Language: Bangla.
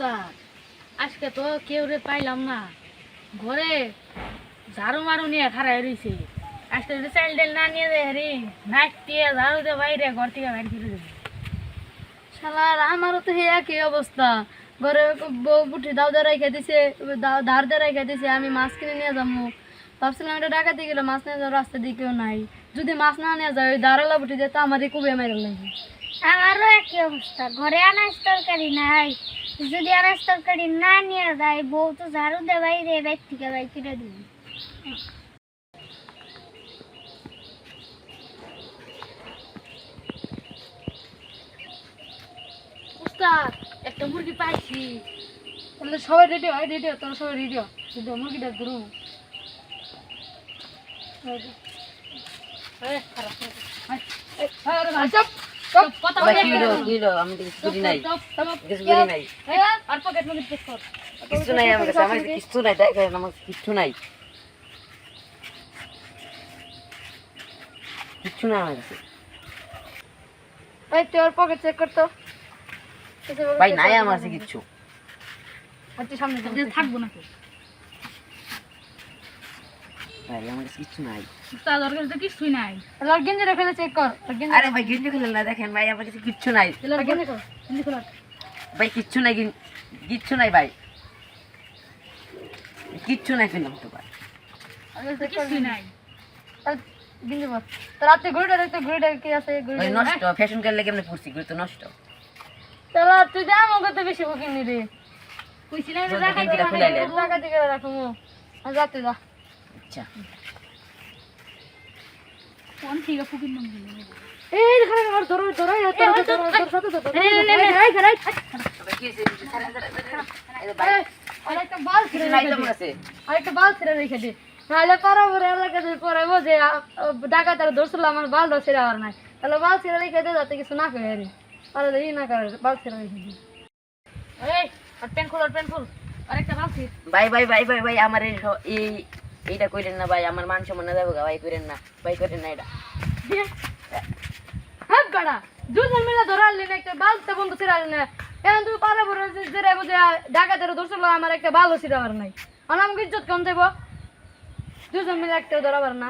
উস্তাদ আজকে তো কেউ রে পাইলাম না ঘরে ঝাড়ু মারু নিয়ে খাড়াই রইছে আজকে যদি চাইল ডাইল না নিয়ে যায় রে নাইটিয়ে ঝাড়ু দিয়ে বাইরে ঘর থেকে বাইরে করে দেবে শালার আমারও তো হে একই অবস্থা ঘরে বউ বুটি দাও দিয়ে রেখে দিছে ধার দিয়ে রেখে দিছে আমি মাছ কিনে নিয়ে যাবো ভাবছিলাম এটা ডাকাতে গেলে মাছ নিয়ে যাওয়ার রাস্তা দিয়ে কেউ নাই যদি মাছ না নিয়ে যায় ওই দাঁড়ালা বুটি যেত আমারই কুবে মেরে লাগবে আমারও একই অবস্থা ঘরে আনাজ তরকারি নাই যদি আনাজ তরকারি না নিয়ে যায় বউ তো ঝাড়ু দে বাইরে বাইর থেকে বাই করে দিবি উস্তাদ একটা মুরগি পাইছি তাহলে সবাই রেডি হয় রেডি হয় তোরা সবাই রেডি হয় কিন্তু মুরগিটা ধরু তোর পকেট চেক করতো ভাই নাই আমার কাছে কিচ্ছু আচ্ছা সামনে থাকবো নাকি ভাই আমার কাছে কিচ্ছু নাই উস্তাদ ওর কাছে তো কিছুই নাই তাহলে গেঞ্জি রেখে চেক কর আরে ভাই গেঞ্জি খুলে না দেখেন ভাই আমার কাছে কিচ্ছু নাই গেঞ্জি কর গেঞ্জি খোলা ভাই কিচ্ছু নাই কিচ্ছু নাই ভাই কিচ্ছু নাই ফেললাম তো ভাই কিছুই নাই গেঞ্জি বল তো রাতে ঘুরে দেখতে ঘুরে কি আছে ভাই নষ্ট ফ্যাশন করলে কেমনে পড়ছি ঘুরে তো নষ্ট তাহলে তুই যা আমাকে তো বেশি বুকিং নি রে কইছিলাম তো রাখা গেঞ্জিটা খুলে আইলেন। রাখা দিকে রাখমু আর যাতে যা আচ্ছা কোন থেকে ফুকিং নাম দিলে এই দেখো আমার ধরো ধরো তোর সাথে ধরো এই ঘরাই ভাই কি হইছে আরেকটা বাল ছিড়ে নাই রেখে তো দে আছে আরেকটা বাল ছিড়ে রেখে দে নাহলে পারাবরে এলাকাতে পড়াবো যে ডাকাতার ধরছিল আমার বালটা ছিড়ে আর নাই তাহলে বাল ছিড়ে রেখে দে যাতে কিছু না করে রে আরে এই না করে বাল ছিড়ে রেখে দে এই আর পেন খুল আরেকটা বাল ছিড় ভাই ভাই ভাই ভাই ভাই আমার এইটা কইরেন না ভাই আমার মান সম্মান না যাবো গা ভাই কইরেন না এটা হ্যাঁ গাড়া দুজন মিলে ধরালি না একটা বালটা বন্ধ ছিড়ে না এখন তুই পারাবরে যে রে বুঝে ডাকাতার ধরছিল আমার একটা বালও ছিড়ে আর নাই আর আমাকে ইজ্জত কম দেব দুজন মিলে একটা ধরাবার না